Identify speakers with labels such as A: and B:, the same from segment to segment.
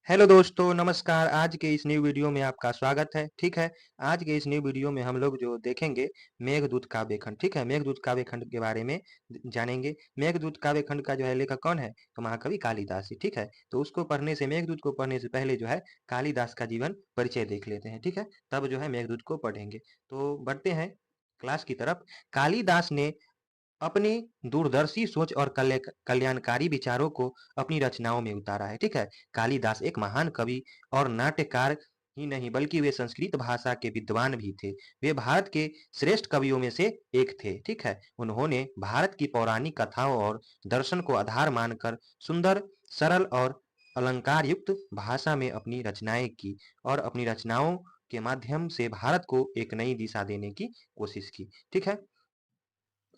A: Hello दोस्तों, नमस्कार। आज के इस न्यू वीडियो में आपका स्वागत है, ठीक है? आज के इस न्यू वीडियो में हम लोग जो देखेंगे मेघदूत काव्यखंड, ठीक है? मेघदूत काव्यखंड के बारे में जानेंगे। मेघदूत काव्यखंड का जो है लेखक कौन है? तो महाकवि कालिदास जी, ठीक है? तो उसको पढ़ने से मेघदूत को पढ़ने से पहले जो है कालिदास का जीवन परिचय देख लेते हैं, ठीक है? तब जो है मेघदूत को पढ़ेंगे। तो बढ़ते हैं क्लास की तरफ। कालिदास ने अपनी दूरदर्शी सोच और कल्याणकारी विचारों को अपनी रचनाओं में उतारा है, ठीक है? कालिदास एक महान कवि और नाट्यकार ही नहीं बल्कि वे संस्कृत भाषा के विद्वान भी थे। वे भारत के श्रेष्ठ कवियों में से एक थे, ठीक है? उन्होंने भारत की पौराणिक कथाओं और दर्शन को आधार मानकर सुंदर, सरल और अलंकार युक्त भाषा में अपनी रचनाएं की और अपनी रचनाओं के माध्यम से भारत को एक नई दिशा देने की कोशिश की, ठीक है?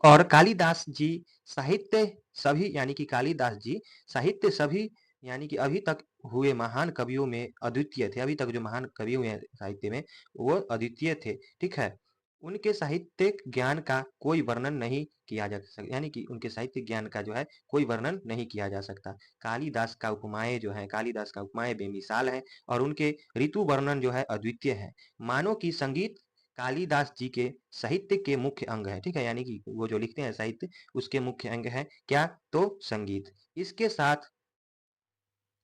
A: और कालिदास जी साहित्य सभी यानी कि कालिदास जी साहित्य सभी यानी कि अभी तक हुए महान कवियों में अद्वितीय थे। अभी तक जो महान कवि हुए हैं साहित्य में वो अद्वितीय थे, ठीक है? उनके साहित्यिक ज्ञान का कोई वर्णन नहीं किया जा सकता, यानी कि उनके साहित्यिक ज्ञान का जो है कोई वर्णन नहीं किया जा सकता। कालिदास का उपमाएं बेमिसाल हैं और उनके ऋतु वर्णन जो है अद्वितीय है। मानो कि संगीत कालिदास जी के साहित्य के मुख्य अंग है, ठीक है? यानी कि वो जो लिखते हैं साहित्य उसके मुख्य अंग है क्या? तो संगीत। इसके साथ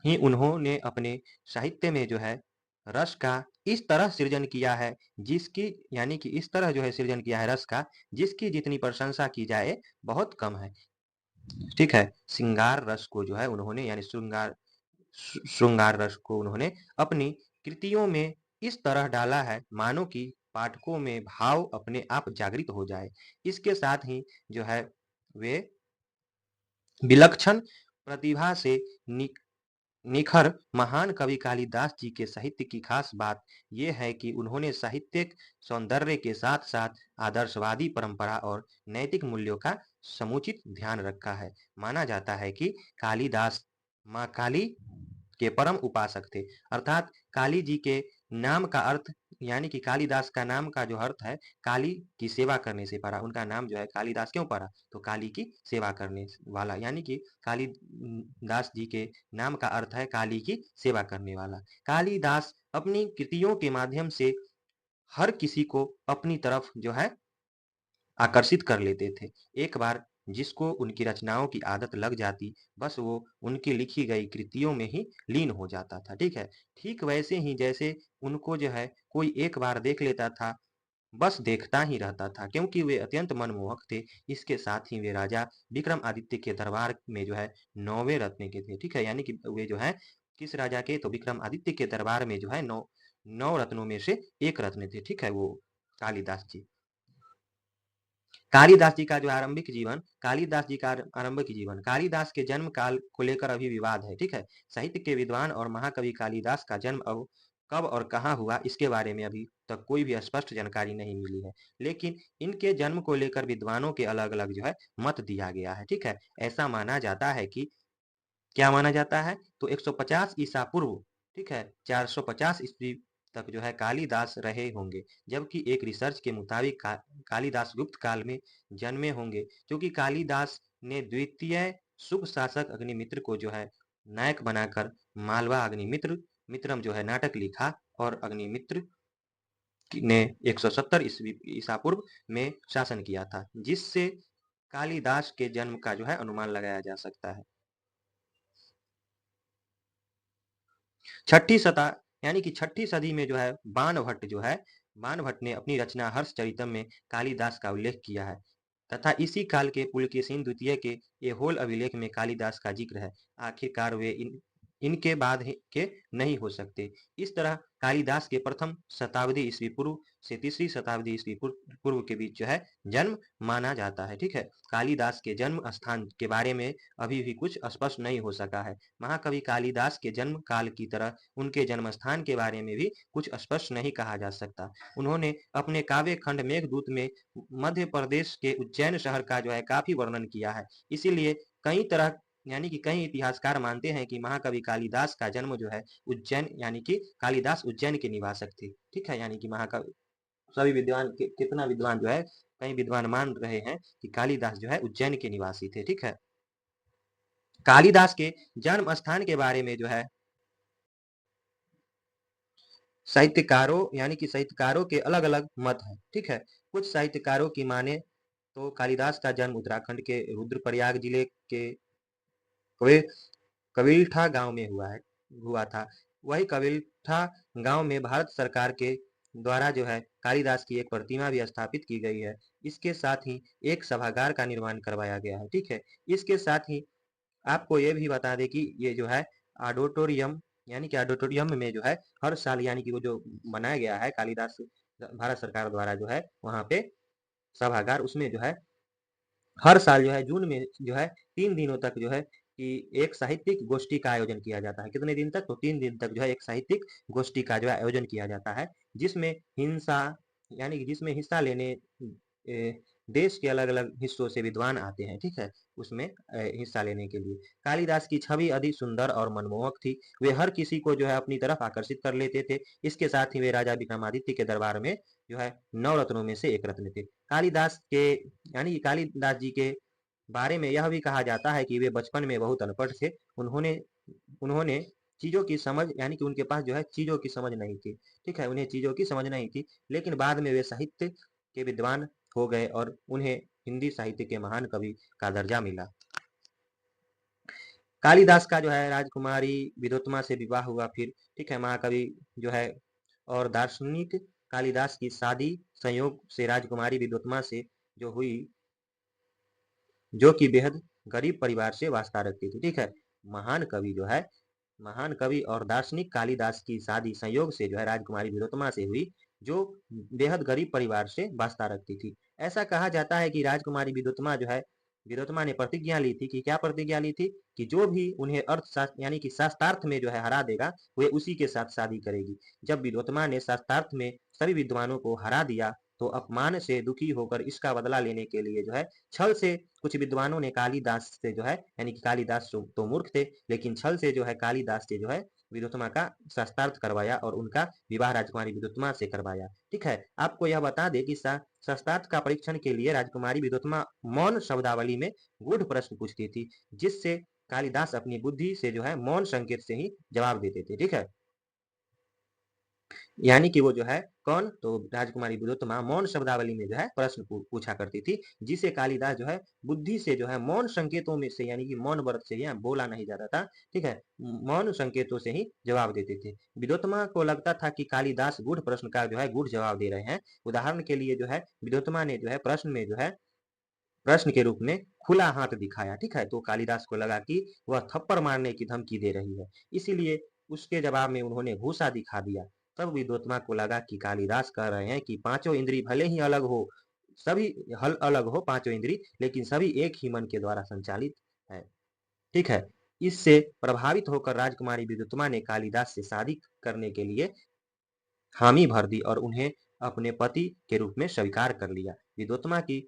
A: ही उन्होंने अपने साहित्य में जो है रस का इस तरह सृजन किया है जिसकी यानी कि इस तरह जो है सृजन किया है रस का जिसकी जितनी प्रशंसा की जाए बहुत कम है, ठीक है? श्रृंगार रस को जो है उन्होंने यानी श्रृंगार रस को उन्होंने अपनी कृतियों में इस तरह डाला है मानो कि पाठकों में भाव अपने आप जागृत हो जाए। इसके साथ ही जो है वे विलक्षण प्रतिभा से नि, निखर महान कवि कालिदास जी के साहित्य की खास बात यह है कि उन्होंने साहित्यिक सौंदर्य के साथ साथ आदर्शवादी परंपरा और नैतिक मूल्यों का समुचित ध्यान रखा है। माना जाता है कि कालिदास माँ काली के परम उपासक थे, अर्थात काली जी के नाम का अर्थ यानी कि कालिदास का नाम का जो अर्थ है काली की सेवा करने से पड़ा। उनका नाम जो है कालिदास क्यों पड़ा? तो काली की सेवा करने वाला, यानी कि कालिदास जी के नाम का अर्थ है काली की सेवा करने वाला। कालिदास अपनी कृतियों के माध्यम से हर किसी को अपनी तरफ जो है आकर्षित कर लेते थे। एक बार जिसको उनकी रचनाओं की आदत लग जाती, बस वो उनकी लिखी गई कृतियों में ही लीन हो जाता था, ठीक है? ठीक वैसे ही जैसे उनको जो है कोई एक बार देख लेता था, बस देखता ही रहता था क्योंकि वे अत्यंत मनमोहक थे। इसके साथ ही वे राजा विक्रमादित्य के दरबार में जो है 9वें रत्न के थे, ठीक है? यानी कि वे जो है किस राजा के? तो विक्रमादित्य के दरबार में जो है 9 रत्नों में से एक रत्न थे, ठीक है? वो कालिदास जी। कालिदास जी का आरंभिक जीवन कालिदास के जन्म काल को लेकर अभी विवाद है, ठीक है? साहित्य के विद्वान और महाकवि कालिदास का जन्म अब कब और कहाँ हुआ इसके बारे में अभी तक कोई भी स्पष्ट जानकारी नहीं मिली है, लेकिन इनके जन्म को लेकर विद्वानों के अलग अलग जो है मत दिया गया है, ठीक है? ऐसा माना जाता है कि क्या माना जाता है? तो 150 ईसा पूर्व, ठीक है, 450 ईस्वी तक जो है कालिदास रहे होंगे, जबकि एक रिसर्च के मुताबिक कालिदास गुप्त काल में जन्मे होंगे, क्योंकि कालिदास ने द्वितीय शुभ शासक अग्निमित्र को जो है नायक बनाकर मालवा अग्निमित्र मित्रम जो है नाटक लिखा और अग्निमित्र ने 170 ईसा पूर्व में शासन किया था, जिससे कालिदास के जन्म का जो है अनुमान लगाया जा सकता है। छठी सता यानी कि छठी सदी में जो है बाणभट्ट ने अपनी रचना हर्षचरितम में कालिदास का उल्लेख किया है तथा इसी काल के पुलकेशिन द्वितीय के एहोल अभिलेख में कालिदास का जिक्र है। आखिरकार वे इनके बाद के नहीं हो सकते। इस तरह कालिदास के प्रथम शताब्दी ईस्वी पूर्व से तीसरी शताब्दी ईस्वी पूर्व के बीच जो है जन्म माना जाता है, ठीक है? कालिदास के जन्म स्थान के बारे में अभी भी कुछ स्पष्ट नहीं हो सका है। महाकवि कालिदास के जन्म काल की तरह उनके जन्म स्थान के बारे में भी कुछ स्पष्ट नहीं कहा जा सकता। उन्होंने अपने काव्य खंड मेघदूत में मध्य प्रदेश के उज्जैन शहर का जो है काफी वर्णन किया है। इसीलिए कई तरह यानी कि कई इतिहासकार मानते हैं कि महाकवि कालिदास का जन्म जो है उज्जैन यानी कि कालिदास उज्जैन के निवासक थे, ठीक है? यानी कि महाकवि सभी विद्वान कितना विद्वान जो है कई विद्वान मान रहे हैं कि कालिदास जो है उज्जैन के निवासी थे, ठीक है? कालिदास के जन्म स्थान के बारे में जो है साहित्यकारों यानी कि साहित्यकारों के अलग-अलग मत हैं, ठीक है? कुछ साहित्यकारों की माने तो कालिदास का जन्म उत्तराखंड के रुद्रप्रयाग जिले के कबीर कबीरठा गांव में हुआ था। वही कबीरठा गांव में भारत सरकार के द्वारा जो है कालिदास की एक प्रतिमा भी स्थापित की गई है। इसके साथ ही एक सभागार का निर्माण करवाया गया है, ठीक है? इसके साथ ही आपको ये भी बता दें कि ये जो है ऑडिटोरियम यानी कि ऑडिटोरियम में जो है हर साल यानी कि वो जो बनाया गया है कालिदास भारत सरकार द्वारा जो है वहाँ पे सभागार, उसमें जो है हर साल जो है जून में जो है 3 दिनों तक जो है कि एक साहित्यिक गोष्ठी का आयोजन किया जाता है। कितने दिन तक? तो 3 दिन तक जो है एक साहित्यिक गोष्ठी का जो है आयोजन किया जाता है, जिसमें हिंसा यानी कि जिसमें हिस्सा लेने देश के अलग-अलग हिस्सों से विद्वान आते हैं, ठीक है? उसमें हिस्सा लेने के लिए। कालिदास की छवि अधिक सुंदर और मनमोहक थी। वे हर किसी को जो है अपनी तरफ आकर्षित कर लेते थे। इसके साथ ही वे राजा विक्रमादित्य के दरबार में जो है 9 रत्नों में से एक रत्न थे। कालिदास के यानी कि कालिदास जी के बारे में यह भी कहा जाता है कि वे बचपन में बहुत अनपढ़ थे। उन्होंने उन्होंने चीज़ों की समझ यानी कि उनके पास जो है चीज़ों की समझ नहीं थी, ठीक है? उन्हें चीज़ों की समझ नहीं थी, लेकिन बाद में वे साहित्य के विद्वान हो गए और उन्हें हिंदी साहित्य के महान कवि का दर्जा मिला। कालिदास का जो है राजकुमारी विद्योत्तमा से विवाह हुआ फिर, ठीक है? महाकवि जो है और दार्शनिक कालिदास की शादी संयोग से राजकुमारी विद्योत्तमा से जो हुई, जो कि बेहद गरीब परिवार से वास्ता रखती थी, ठीक है? महान कवि जो है महान कवि और दार्शनिक कालिदास की शादी संयोग से जो है राजकुमारी विद्योत्तमा से हुई, जो बेहद गरीब परिवार से वास्ता रखती थी। ऐसा कहा जाता है कि राजकुमारी विद्योत्तमा ने प्रतिज्ञा ली थी कि क्या प्रतिज्ञा ली थी? कि जो भी उन्हें अर्थशास्त्र यानी कि शास्त्रार्थ में जो है हरा देगा, वे उसी के साथ शादी करेगी। जब विद्योत्तमा ने शास्त्रार्थ में सभी विद्वानों को हरा दिया, तो अपमान से दुखी होकर इसका बदला लेने के लिए जो है छल से कुछ विद्वानों ने कालिदास से जो है यानी कि कालिदास तो मूर्ख थे, लेकिन छल से जो है कालिदास से जो है विद्योत्तमा का शास्त्रार्थ करवाया और उनका विवाह राजकुमारी विद्योत्तमा से करवाया, ठीक है? आपको यह बता दें कि शास्त्रार्थ का परीक्षण के लिए राजकुमारी विद्योत्तमा मौन शब्दावली में गूढ़ प्रश्न पूछती थी, जिससे कालिदास अपनी बुद्धि से जो है मौन संकेत से ही जवाब देते थे, ठीक है? यानी कि वो जो है कौन? तो राजकुमारी विद्योत्तमा मौन शब्दावली में जो है प्रश्न पूछा करती थी, जिसे कालिदास जो है बुद्धि से जो है मौन संकेतों में से यानी कि मौन व्रत से यहाँ बोला नहीं जाता था, ठीक है? मौन संकेतों से ही जवाब देते थे। विद्योत्तमा को लगता था कि कालिदास गूढ़ प्रश्न का जो है गूढ़ जवाब दे रहे हैं। उदाहरण के लिए जो है विद्योत्तमा ने जो है प्रश्न में जो है प्रश्न के रूप में खुला हाथ दिखाया, ठीक है? तो कालिदास को लगा कि वह थप्पड़ मारने की धमकी दे रही है, इसीलिए उसके जवाब में उन्होंने घूंसा दिखा दिया। तब विद्योत्तमा को लगा कि कालिदास कह रहे हैं कि पांचों इंद्री भले ही अलग हो, सभी हल अलग हो पांचों इंद्री, लेकिन सभी एक ही मन के द्वारा संचालित है, ठीक है? इससे प्रभावित होकर राजकुमारी विद्योत्तमा ने कालिदास से शादी करने के लिए हामी भर दी और उन्हें अपने पति के रूप में स्वीकार कर लिया। विद्योत्तमा की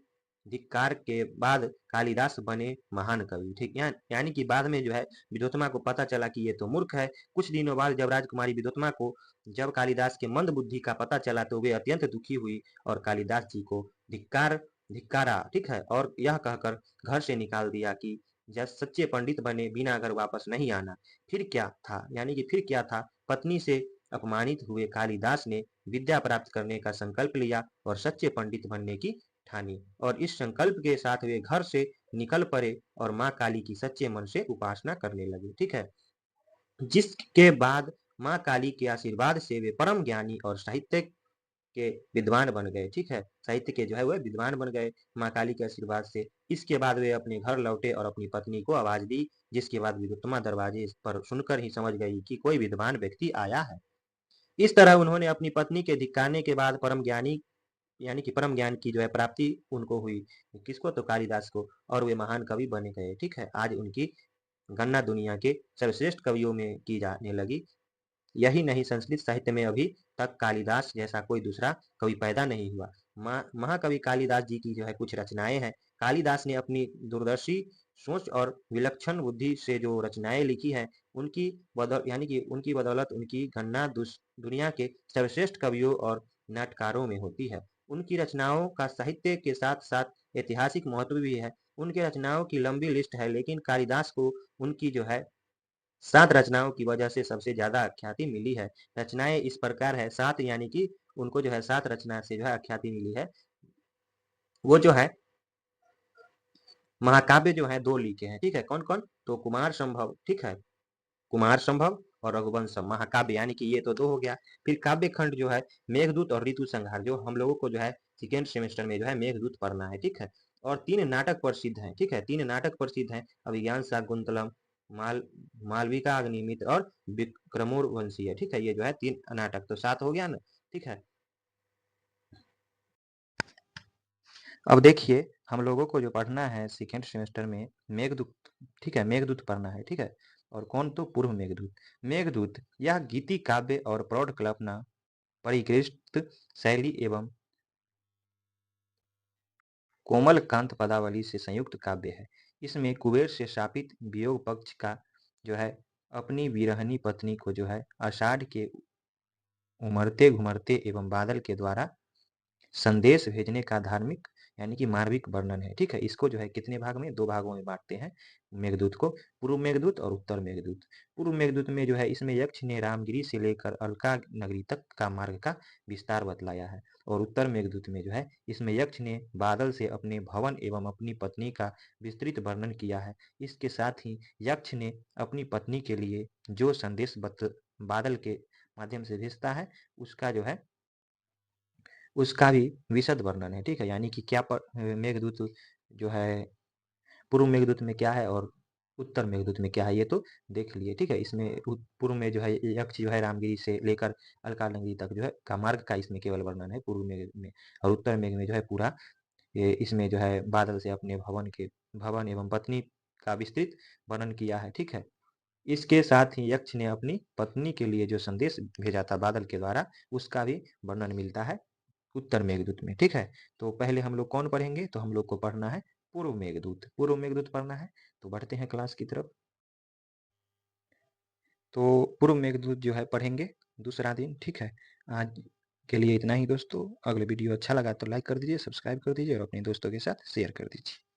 A: धिक्कार के बाद कालिदास बने महान कवि, ठीक? यानी कि बाद में जो है विद्योत्तमा को पता चला कि ये तो मूर्ख है। कुछ दिनों बाद जब राजकुमारी विद्योत्तमा को जब कालिदास के मंद बुद्धि का पता चला, तो वे अत्यंत दुखी हुई और कालिदास जी को धिक्कारा, ठीक है? और यह कहकर घर से निकाल दिया कि जब सच्चे पंडित बने बिना घर वापस नहीं आना। फिर क्या था? यानी कि फिर क्या था? पत्नी से अपमानित हुए कालिदास ने विद्या प्राप्त करने का संकल्प लिया और सच्चे पंडित बनने की ठानी, और इस संकल्प के साथ वे घर से निकल पड़े और माँ काली की सच्चे मन से उपासना करने लगे, ठीक है? जिसके बाद माँ काली के आशीर्वाद से वे परम ज्ञानी और साहित्य के विद्वान बन गए, ठीक है? साहित्य के जो है वह विद्वान बन गए माँ काली के आशीर्वाद से। इसके बाद वे अपने घर लौटे और अपनी पत्नी को आवाज दी, जिसके बाद विद्युत्तमा दरवाजे पर सुनकर ही समझ गई कि कोई विद्वान व्यक्ति आया है। इस तरह उन्होंने अपनी पत्नी के धिक्कारने के बाद परम ज्ञानी यानी कि परम ज्ञान की जो है प्राप्ति उनको हुई। किसको? तो कालिदास को, और वे महान कवि बने गए, ठीक है? आज उनकी गणना दुनिया के सर्वश्रेष्ठ कवियों में की जाने लगी। यही नहीं, संस्कृत साहित्य में अभी तक कालिदास जैसा कोई दूसरा कवि पैदा नहीं हुआ। महाकवि कालिदास जी की जो है कुछ रचनाएं हैं। कालिदास ने अपनी दूरदर्शी सोच और विलक्षण बुद्धि से जो रचनाएं लिखी हैं, उनकी बदौलत उनकी गणना दुनिया के सर्वश्रेष्ठ कवियों और नाटकारों में होती है। उनकी रचनाओं का साहित्य के साथ साथ ऐतिहासिक महत्व भी है। उनके रचनाओं की लंबी लिस्ट है, लेकिन कालिदास को उनकी जो है 7 रचनाओं की वजह से सबसे ज्यादा ख्याति मिली है। रचनाएं इस प्रकार है, 7 यानी कि उनको जो है 7 रचना से जो है ख्याति मिली है। वो जो है महाकाव्य जो है 2 लिखे हैं, ठीक है, कौन कौन? तो कुमार संभव, ठीक है, कुमार संभव और रघुवंशम महाकाव्य, यानी कि ये तो 2 हो गया। फिर काव्य खंड जो है मेघदूत और ऋतु संहार, जो हम लोगों को जो है सेकेंड सेमेस्टर में जो है मेघदूत पढ़ना है, ठीक है। और 3 नाटक प्रसिद्ध हैं, ठीक है, 3 नाटक प्रसिद्ध हैं, अभिज्ञान शाकुंतलम, माल मालविका अग्निमित्र और विक्रमोर्वशीय, ठीक है, ये जो है 3 नाटक, तो 7 हो गया ना, ठीक है। अब देखिए हम लोगों को जो पढ़ना है सेकेंड सेमेस्टर में मेघदूत, ठीक है, मेघदूत पढ़ना है, ठीक है। और कौन? तो पूर्व मेघदूत। मेघदूत यह गीति काव्य और प्रौढ़ कल्पना परिष्कृत शैली एवं कोमल कांत पदावली से संयुक्त काव्य है। इसमें कुबेर से शापित वियोग पक्ष का जो है अपनी विरहनी पत्नी को जो है आषाढ़ के उमड़ते घुमड़ते एवं बादल के द्वारा संदेश भेजने का धार्मिक यानी कि मार्मिक वर्णन है, ठीक है। इसको जो है कितने भाग में? 2 भागों में बांटते हैं मेघदूत को, पूर्व मेघदूत और उत्तर मेघदूत। पूर्व मेघदूत में जो है इसमें यक्ष ने रामगिरी से लेकर अलका नगरी तक का मार्ग का विस्तार बतलाया है। और उत्तर मेघदूत में जो है इसमें यक्ष ने बादल से अपने भवन एवं अपनी पत्नी का विस्तृत वर्णन किया है। इसके साथ ही यक्ष ने अपनी पत्नी के लिए जो संदेश बादल के माध्यम से भेजता है उसका जो है उसका भी विशद वर्णन है, ठीक है। यानी कि क्या मेघदूत जो है पूर्व मेघदूत में क्या है और उत्तर मेघदूत में क्या है, ये तो देख लिए, ठीक है। इसमें पूर्व में जो है यक्ष जो है रामगिरी से लेकर अलकानंदी तक जो है का मार्ग का इसमें केवल वर्णन है पूर्व मेघ में। और उत्तर मेघ में जो है पूरा इसमें जो है बादल से अपने भवन एवं पत्नी का विस्तृत वर्णन किया है, ठीक है। इसके साथ ही यक्ष ने अपनी पत्नी के लिए जो संदेश भेजा था बादल के द्वारा उसका भी वर्णन मिलता है उत्तर मेघदूत में, ठीक है। तो पहले हम लोग कौन पढ़ेंगे? तो हम लोग को पढ़ना है पूर्व मेघदूत, पूर्व मेघदूत पढ़ना है। तो बढ़ते हैं क्लास की तरफ। तो पूर्व मेघदूत जो है पढ़ेंगे दूसरा दिन, ठीक है। आज के लिए इतना ही दोस्तों। अगले वीडियो अच्छा लगा तो लाइक कर दीजिए, सब्सक्राइब कर दीजिए और अपने दोस्तों के साथ शेयर कर दीजिए।